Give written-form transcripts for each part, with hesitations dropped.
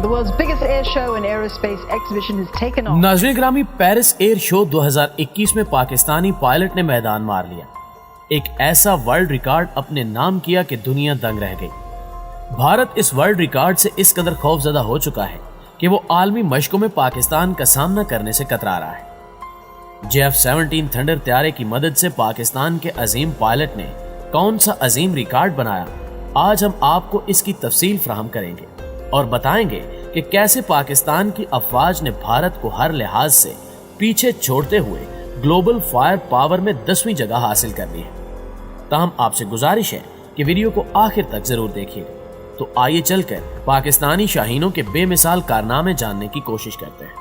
The world's biggest air show and aerospace exhibition has taken off. नाज़रीन ग्रामी, Paris air show 2021 में Pakistani pilot ने मैदान मार लिया। एक ऐसा वर्ल्ड रिकॉर्ड अपने नाम किया कि दुनिया दंग रह गई। भारत इस वर्ल्ड रिकॉर्ड से इस कदर खौफजदा हो चुका है कि वो आलमी मशकों में पाकिस्तान का सामना करने से कतरा रहा है। JF-17 थंडर त्यारे की मदद से पाकिस्तान के अजीम पायलट ने कौन सा अजीम रिकॉर्ड बनाया, आज हम आपको इसकी तफसील फराहम करेंगे और बताएंगे कि कैसे पाकिस्तान की अफवाज ने भारत को हर लिहाज से पीछे छोड़ते हुए ग्लोबल फायर पावर में 10वीं जगह हासिल कर ली है। ताहम आपसे गुजारिश है कि वीडियो को आखिर तक जरूर देखिए। तो आइए चलकर पाकिस्तानी शाहीनों के बेमिसाल कारनामे जानने की कोशिश करते हैं।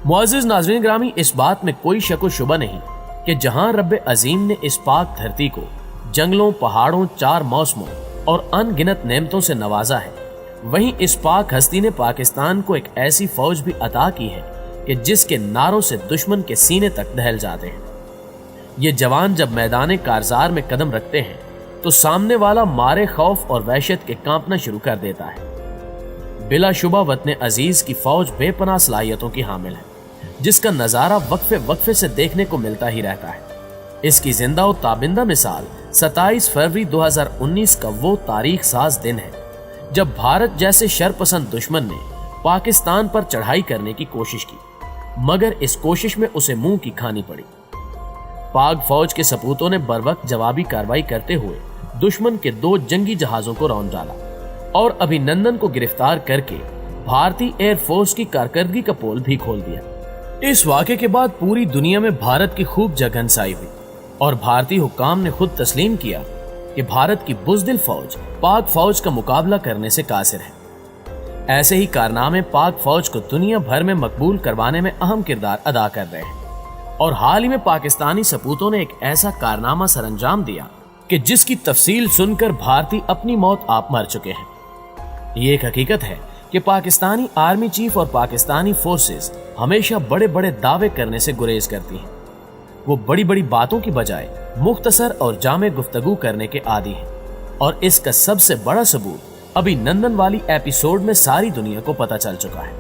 मुअज़्ज़िज़ नाज़रीन ग्रामी, इस बात में कोई शक व शुबा नहीं कि जहां रब्बे अजीम ने इस पाक धरती को जंगलों, पहाड़ों, 4 मौसमों और अनगिनत नेमतों से नवाजा है, वहीं इस पाक हस्ती ने पाकिस्तान को एक ऐसी फौज भी अता की है कि जिसके नारों से दुश्मन के सीने तक दहल जाते हैं। ये जवान जब मैदान कारजार में कदम रखते हैं तो सामने वाला मारे खौफ और वहशत के कांपना शुरू कर देता है। बिलाशुबा वतन अजीज की फौज बेपनाह सलाहियतों की हामिल है, जिसका नजारा वक्फे वक्फे से देखने को मिलता ही रहता है। इसकी जिंदा और ताबिंदा मिसाल 27 फरवरी 2019 का वो तारीख साज दिन है जब भारत जैसे शरपसंद दुश्मन ने पाकिस्तान पर चढ़ाई करने की कोशिश की, मगर इस कोशिश में उसे मुंह की खानी पड़ी। पाक फौज के सपूतों ने बरवक्त जवाबी कार्रवाई करते हुए दुश्मन के 2 जंगी जहाजों को रौंद डाला और अभिनंदन को गिरफ्तार करके भारतीय एयरफोर्स की कारकर्दगी का पोल भी खोल दिया। इस वाक़े के बाद पूरी दुनिया में भारत की खूब जगहंसाई हुई और भारतीय हुक्काम ने खुद तस्लीम किया कि भारत की बुज़दिल फौज पाक फौज का मुकाबला करने से कासिर है। ऐसे ही कारनामे पाक फौज को दुनिया भर में मकबूल करवाने में अहम किरदार अदा कर रहे हैं और हाल ही में पाकिस्तानी सपूतों ने एक ऐसा कारनामा सरअंजाम दिया कि जिसकी तफसील सुनकर भारतीय अपनी मौत आप मर चुके हैं। ये एक हकीकत है कि पाकिस्तानी आर्मी चीफ और पाकिस्तानी फोर्सेस हमेशा बड़े बड़े दावे करने से गुरेज करती हैं। वो बड़ी बड़ी बातों की बजाय मुख्तसर और जामे गुफ्तगू करने के आदी हैं और इसका सबसे बड़ा सबूत अभिनंदन वाली एपिसोड में सारी दुनिया को पता चल चुका है।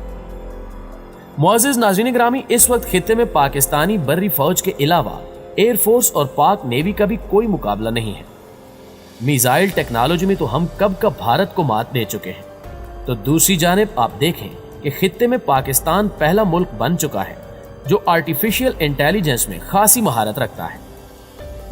मुअज़्ज़िज़ नाज़रीन ग्रामी, इस वक्त खित्ते में पाकिस्तानी बर्री फौज के अलावा एयरफोर्स और पाक नेवी का भी कोई मुकाबला नहीं है। मिसाइल टेक्नोलॉजी में तो हम कब का भारत को मात दे चुके हैं, तो दूसरी जानिब आप देखें कि खित्ते में पाकिस्तान पहला मुल्क बन चुका है जो आर्टिफिशियल इंटेलिजेंस में खासी महारत रखता है।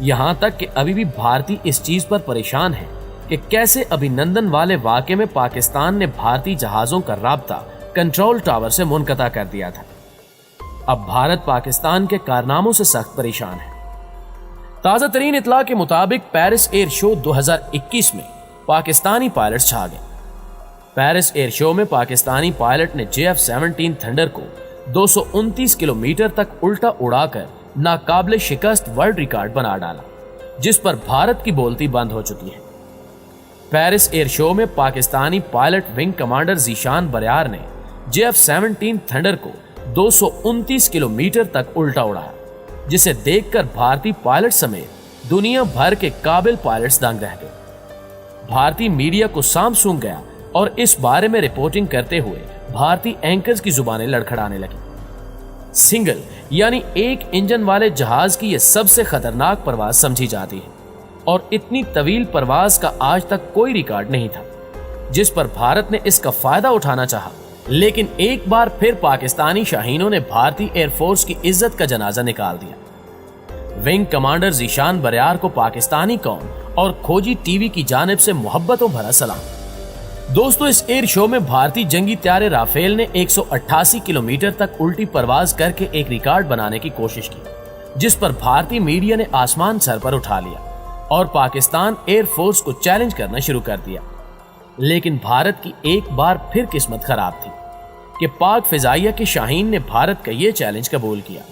यहां तक कि अभी भी भारतीय इस चीज पर परेशान है कि कैसे अभिनंदन वाले वाक़े में पाकिस्तान ने भारतीय जहाजों का राब्ता कंट्रोल टावर से मुनक़ता कर दिया था। अब भारत पाकिस्तान के कारनामों से सख्त परेशान है। ताज़ा तरीन इत्तला के मुताबिक पेरिस एयर शो 2021 में पाकिस्तानी पायलट छा गए। पेरिस एयर शो में पाकिस्तानी पायलट ने JF-17 थंडर को 229 किलोमीटर तक उल्टा उड़ाकर नाकाबिले शिकस्त वर्ल्ड रिकॉर्ड बना डाला, जिस पर भारत की बोलती बंद हो चुकी है। पेरिस एयर शो में Pakistani pilot wing commander Zeeshan बरियार ने JF-17 थंडर को 229 किलोमीटर तक उल्टा उड़ाया, जिसे देखकर भारतीय पायलट समेत दुनिया भर के काबिल पायलट्स दंग रह गए। भारतीय मीडिया को सांप सूंघ गया और इस बारे में रिपोर्टिंग करते हुए भारतीय एंकर्स की जुबानें लड़खड़ाने लगी। सिंगल यानी एक इंजन वाले जहाज की यह सबसे खतरनाक परवाज समझी जाती है और इतनी तवील परवाज का आज तक कोई रिकॉर्ड नहीं था, जिस पर भारत ने इसका फायदा उठाना चाहा। लेकिन एक बार फिर पाकिस्तानी शाहीनों ने भारतीय एयरफोर्स की इज्जत का जनाजा निकाल दिया। विंग कमांडर ज़ीशान बरियार को पाकिस्तानी कौम और खोजी टीवी की जानिब से मोहब्बतों भरा सलाम। दोस्तों, इस एयर शो में भारतीय जंगी त्यारे राफेल ने 188 किलोमीटर तक उल्टी परवाज करके एक रिकॉर्ड बनाने की कोशिश की, जिस पर भारतीय मीडिया ने आसमान सर पर उठा लिया और पाकिस्तान एयरफोर्स को चैलेंज करना शुरू कर दिया। लेकिन भारत की एक बार फिर किस्मत खराब थी कि पाक फिजाइया के शाहीन ने भारत का ये चैलेंज कबूल किया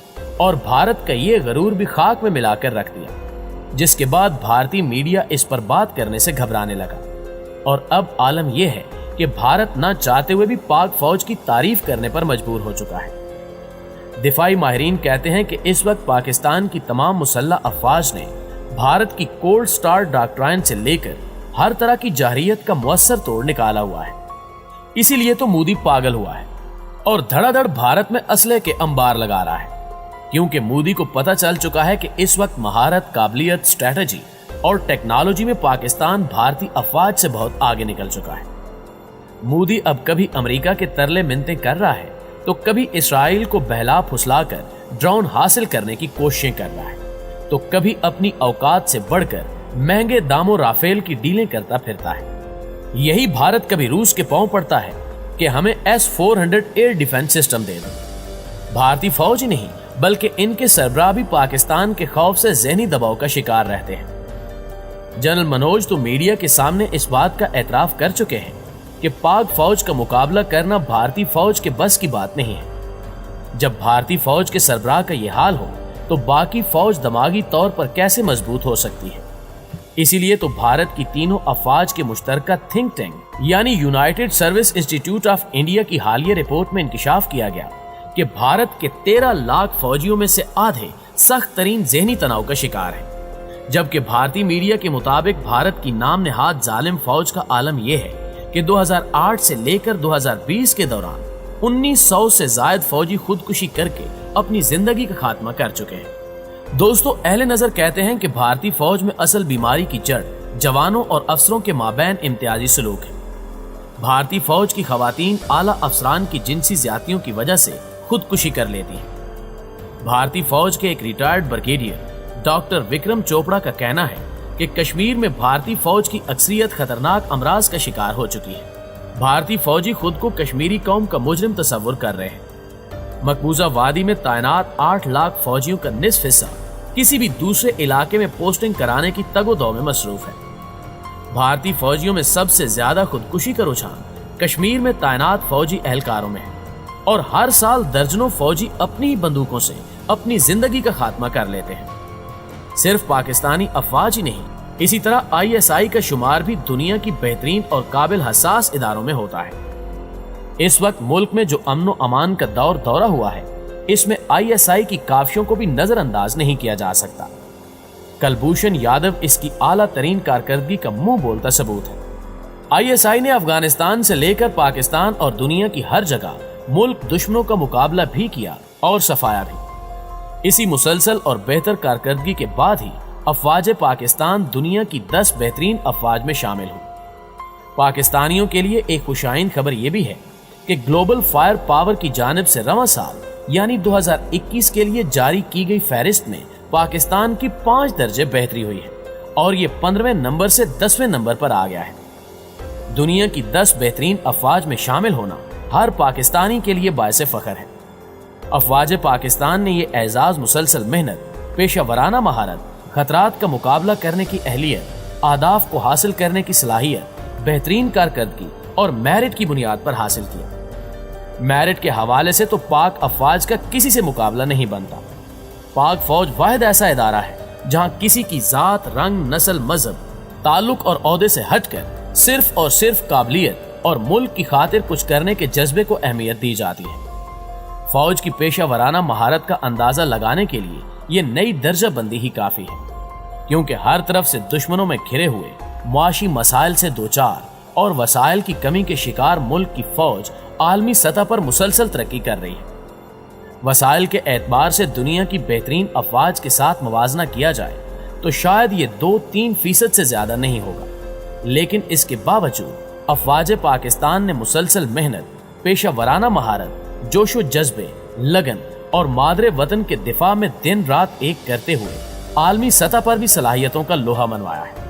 और भारत का ये गरूर भी खाक में मिलाकर रख दिया, जिसके बाद भारतीय मीडिया इस पर बात करने से घबराने लगा। और अब आलम यह है कि भारत ना चाहते हुए भी पाक फौज की तारीफ करने पर मजबूर हो चुका है। दिफाई माहिरीन कहते हैं कि इस वक्त पाकिस्तान की तमाम मुसल्लह अफवाज ने भारत की कोल्ड स्टार डॉक्ट्राइन से लेकर हर तरह की जाहिरियत का मुअस्सर तोड़ निकाला हुआ है। इसीलिए तो मोदी पागल हुआ है और धड़ाधड़ भारत में असलहे के अंबार लगा रहा है, क्योंकि मोदी को पता चल चुका है कि इस वक्त महारत, काबिलियत, स्ट्रेटजी और टेक्नोलॉजी में पाकिस्तान भारतीय अफवाज से बहुत आगे निकल चुका है। मोदी अब कभी अमेरिका के तरले मिन्नतें कर रहा है तो कभी इसराइल को बहला फुसलाकर ड्रोन हासिल करने की कोशिशें कर रहा है, तो कभी अपनी औकात से बढ़कर महंगे दामों राफेल की डीलें करता फिरता है। यही भारत कभी रूस के पांव पड़ता है कि हमें S-400 एयर डिफेंस सिस्टम दे दो। भारतीय फौज ही नहीं बल्कि इनके सरबराह भी पाकिस्तान के खौफ से ज़हनी दबाव का शिकार रहते हैं। जनरल मनोज तो मीडिया के सामने इस बात का एतराफ कर चुके हैं कि पाक फौज का मुकाबला करना भारतीय फौज के बस की बात नहीं है। जब भारतीय फौज के सरबराह का यह हाल हो तो बाकी फौज दिमागी तौर पर कैसे मजबूत हो सकती है। इसीलिए तो भारत की तीनों अफवाज के मुश्तरका थिंक टैंक यानी United service institute of India की हालिया रिपोर्ट में इंकिशाफ किया गया कि भारत के 13 लाख फौजियों में से आधे सख्त तरीन ज़हनी तनाव का शिकार हैं, जबकि भारतीय मीडिया के मुताबिक भारत की नाम नेहाद जालिम फौज का आलम यह है कि 2008 से लेकर 2020 के दौरान 1900 से ज्यादा फौजी खुदकुशी करके अपनी जिंदगी का खात्मा कर चुके हैं। दोस्तों, अहले नजर कहते हैं कि भारतीय फौज में असल बीमारी की जड़ जवानों और अफसरों के माबैन इम्तियाजी सलूक है। भारतीय फौज की खवातीन आला अफसरान की जिनसी ज्यादतियों की वजह से खुदकुशी कर लेती हैं। भारतीय फौज के एक retired brigadier doctor Vikram Chopra का कहना है कि कश्मीर में भारतीय फौज की अक्सरियत खतरनाक अमराज का शिकार हो चुकी है। भारतीय फौजी खुद को कश्मीरी कौम का मुजरिम तस्वुर कर रहे हैं। मकबूजा वादी में तैनात 8 लाख फौजियों का निस्फ हिस्सा किसी भी दूसरे इलाके में पोस्टिंग कराने की तगोदौ में मसरूफ है। भारतीय फौजियों में सबसे ज्यादा खुदकुशी का रुझान कश्मीर में तैनात फौजी एहलकारों में है और हर साल दर्जनों फौजी अपनी ही बंदूकों से अपनी जिंदगी का खात्मा कर लेते हैं। सिर्फ पाकिस्तानी अफवाज ही नहीं, इसी तरह ISI का शुमार भी दुनिया की बेहतरीन और काबिल हसास इदारों में होता है। इस वक्त मुल्क में जो अमन व अमान का दौर दौरा हुआ है, इसमें ISI की काफियों को भी नजरअंदाज नहीं किया जा सकता। कलभूषण यादव इसकी आला तरीन कारकर्दगी का मुंह बोलता सबूत है। ISI ने अफगानिस्तान से लेकर पाकिस्तान और दुनिया की हर जगह मुल्क दुश्मनों का मुकाबला भी किया और सफाया भी। इसी मुसलसल और बेहतर कारकर्दगी के बाद ही अफवाज पाकिस्तान दुनिया की 10 बेहतरीन अफवाज में शामिल हुई। पाकिस्तानियों के लिए एक खुशाइन खबर यह भी है कि ग्लोबल फायर पावर की जानिब से रवां साल यानी 2021 के लिए जारी की गई फहरिस्त में पाकिस्तान की 5 दर्जे बेहतरी हुई है और ये 15वें नंबर से 10वें नंबर पर आ गया है। दुनिया की 10 बेहतरीन अफवाज में शामिल होना हर पाकिस्तानी के लिए बायसे फख्र है। अफवाज पाकिस्तान ने ये एजाज मुसलसल मेहनत, पेशा वराना महारत, खतरात का मुकाबला करने की अहलियत, आदाफ को हासिल करने की सलाहियत, बेहतरीन कारकर्दगी और मेरिट की बुनियाद पर हासिल किया। मेरिट के हवाले से तो पाक अफवाज का किसी से मुकाबला नहीं बनता। पाक फौज वाहिद ऐसा इदारा है जहां किसी की जात, रंग, नस्ल, मजहब, ताल्लुक और ओहदे से हटकर सिर्फ और सिर्फ काबिलियत और मुल्क की खातिर कुछ करने के जज्बे को अहमियत दी जाती है। फौज की पेशा वराना महारत का अंदाजा लगाने के लिए ये नई दर्जा बंदी ही काफी है, क्योंकि हर तरफ से दुश्मनों में घिरे हुए मुआशी मसाइल से दोचार और वसाइल की कमी के शिकार मुल्क की फौज आलमी सतह पर मुसलसल तरक्की कर रही है। वसाइल के एतबार से दुनिया की बेहतरीन अफवाज के साथ मुवाजना किया जाए तो शायद ये 2-3% से ज्यादा नहीं होगा, लेकिन इसके बावजूद अफवाज पाकिस्तान ने मुसलसल मेहनत, पेशा वराना महारत, जोशो जज्बे, लगन और मादरे वतन के दिफा में दिन रात एक करते हुए आलमी सतह पर भी सलाहियतों का लोहा मनवाया है।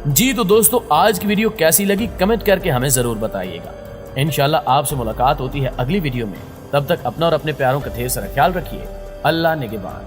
जी तो दोस्तों, आज की वीडियो कैसी लगी कमेंट करके हमें जरूर बताइएगा। इंशाल्लाह आपसे मुलाकात होती है अगली वीडियो में। तब तक अपना और अपने प्यारों का ढेर सारा ख्याल रखिए। अल्लाह निगहबान।